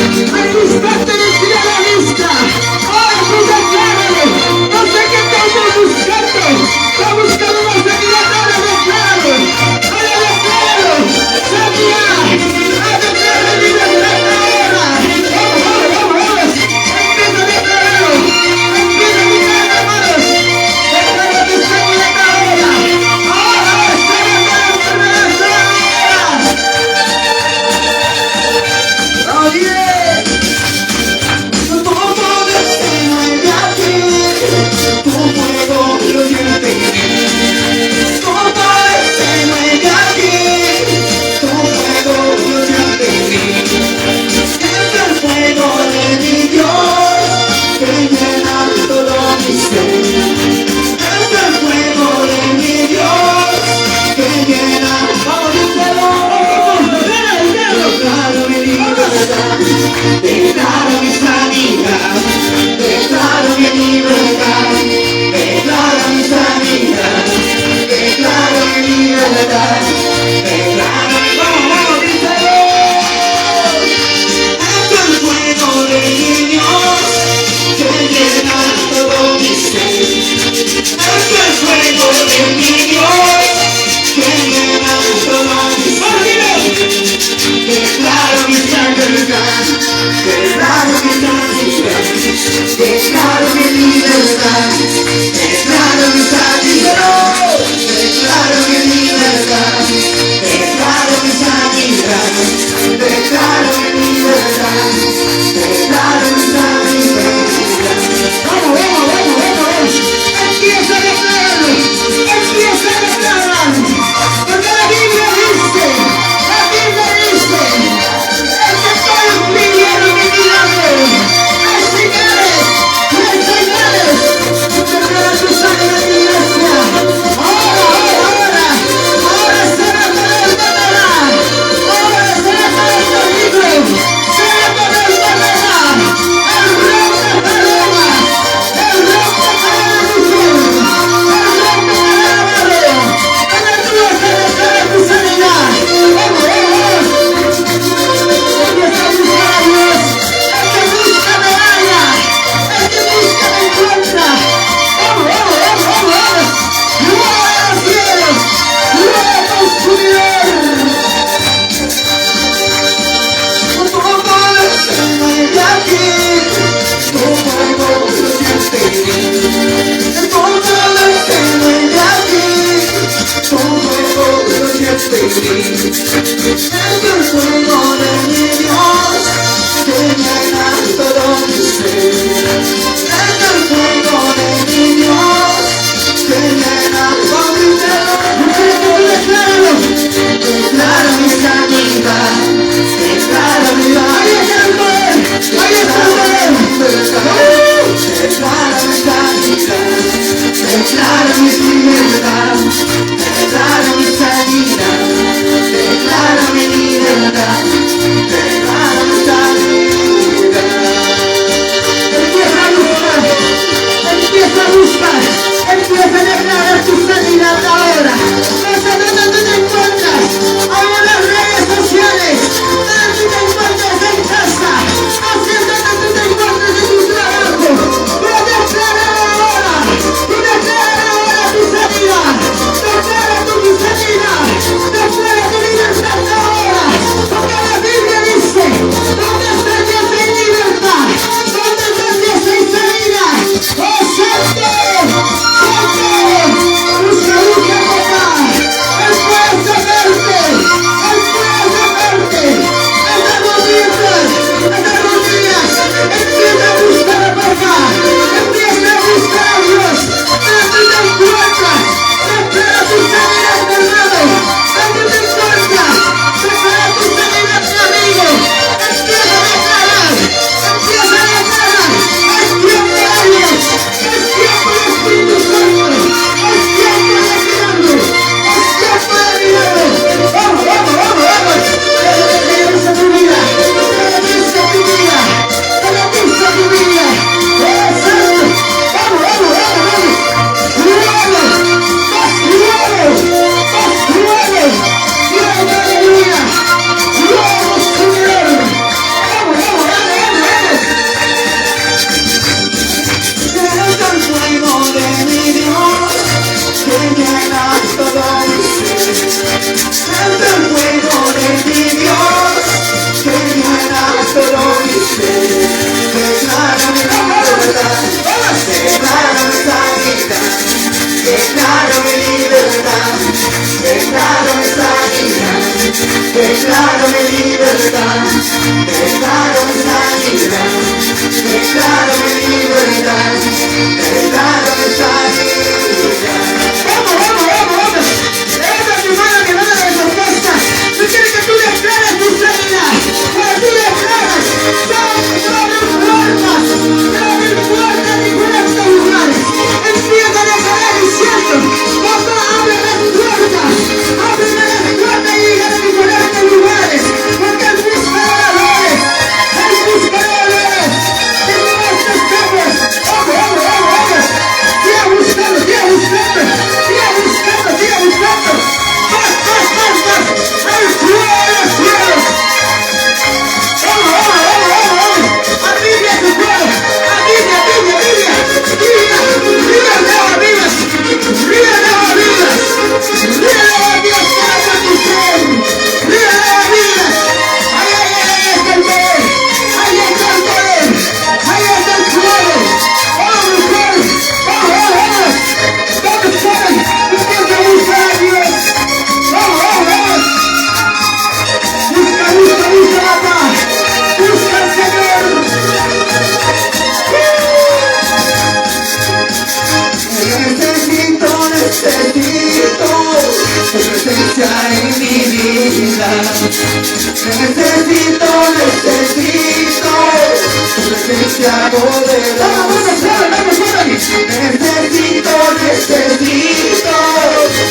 Al buscarte decía la vista. Ahora tú decláralo. No sé qué estamos buscando. Está buscando una sanidad. Ahora decláralo. Ahora decláralo. Sanidad. Ahora decláralo. Libertad ahora. Vamos, vamos, vamos, vamos. Empieza a declararlo. Empieza a declarar, hermanos. Declara tu sanidad ahora. Ahora sana la enfermedad ahora. ¡Oh, yeah! Tu poder se mueve aquí, tu fuego lo siente en mí. Tu poder se mueve aquí, tu fuego lo siente en mí. Es el fuego de mi Dios que llena todo mi ser. Es el fuego de mi Dios que llena todo mi ser. Declaro mi libertad, declaro mi sanidad, declaro mi libertad, declaro mi sanidad, declaro mi libertad, declaro mi vamos, díselo. Es el fuego de mi Dios que llena todo mi ser. Es el fuego de mi Dios que llena todo mi ser. Declaro mi sanidad. declaro mi libertad, declaro mi sanidad, declaro mi libertad, declaro mi sanidad. Vamos, vamos, vamos, vamos. Levanta tu mano que van a la respuesta. Yo quiero que tú declares tu sanidad. Cuando tú declaras, se abren puertas, se abren puertas en diferentes lugares. Empieza a declarar diciendo, papá, ábreme las puertas, ábreme las puertas y llegan a diferentes lugares. Porque el buscador de nuestros temas. Vamos, vamos, vamos, vamos. Siga buscando, siga buscando, siga buscando, siga buscando. Más, más, más, más. ¡Al suelo, al suelo! Vamos, vamos, vamos, vamos, vamos. Alivia tu cuero, alivia, alivia, alivia. Ríe, ríe, ríe, Dios, salva tu ser. Ríe, ríe. Ay, ay, ay, ahí está el poder. Ahí está el poder. Ahí está el suelo. Vamos, mujer. Vamos, vamos, vamos. Vamos, joven. Empieza a buscar a Dios. Vamos, vamos, vamos. Busca, busca, busca la paz. Busca al Señor. Necesito, necesito tu presencia en mi vida. Necesito, necesito tu presencia poderosa. Vamos, vamos, vamos, vamos. Necesito, necesito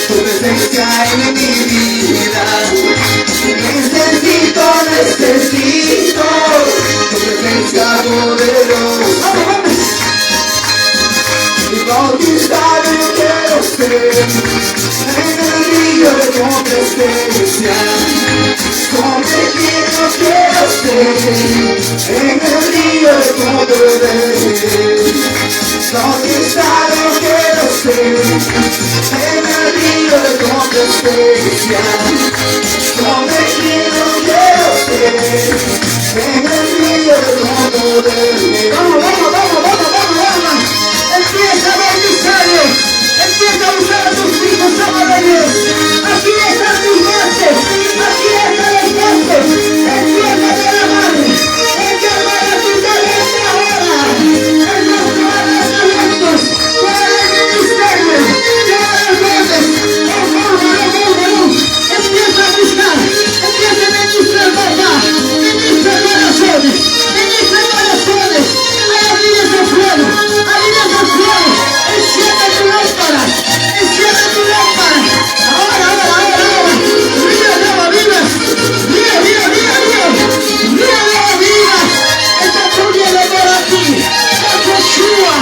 tu presencia en mi vida. Necesito, necesito tu presencia poderosa. Vamos, vamos. Y bautizado quiero ser en el río de tu presencia. Convertido quiero ser en el río de tu poder. Bautizado quiero ser en el río de tu presencia. Convertido quiero ser en el río de tu poder. Vamos, vamos, vamos, vamos, vamos, vamos. Empieza a bautizarlos. Empieza a usar a tus hijos, ama de Dios. Aquí están tus voces. Aquí están los voces. Empieza a alabar. Llamar a tu cabeza ahora. Empieza a dar talentos para el ministerio. Lleva los voces. Empieza a buscar. Empieza a ministrar, papá. Ministra corazones. Ministra corazones. Hay avivas al suelo. Avivas al suelo. Enciende tu lámpara. Enciende tu lámpara. Ahora, ahora, ahora, ahora. Río de avivas. Río, río, río, río. Río de avivas. Esta tuya de por aquí. Yeshua.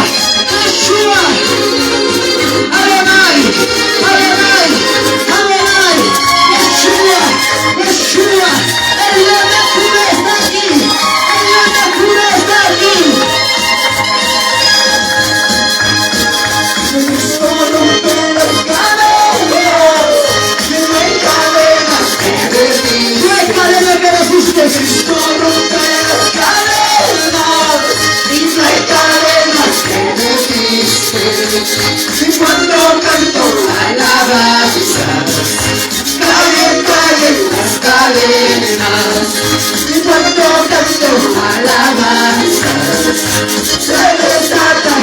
Yeshua. Adonai. Adonai. Adonai. Yeshua. Yeshua. El Dios de Judá está aquí. El Dios de Judá está aquí. Necesito romper las cadenas, que no hay cadenas que resisten. No hay cadenas que resisten. Necesito romper las cadenas, y no hay cadenas que resisten. Y cuando canto alabanzas, caen, caen las cadenas. Y cuando canto alabanzas, se desata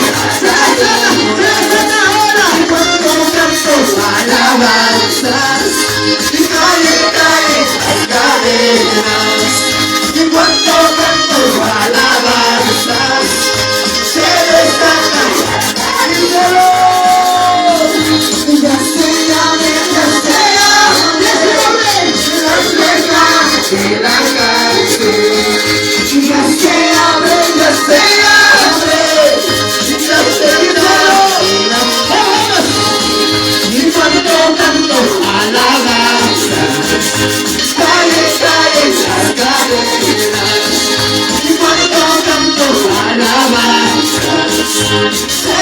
ahora. Y cuando canto alabanzas, y caen, caen las cadenas. Y cuando canto alabanzas, se desata el dolor. Ya sea, las rejas de la cárcel. Ya se abre, ya se abre. Ya se abre. Y cuando canto alabanzas, caen, caen las cadenas. Y cuando canto alabanzas, se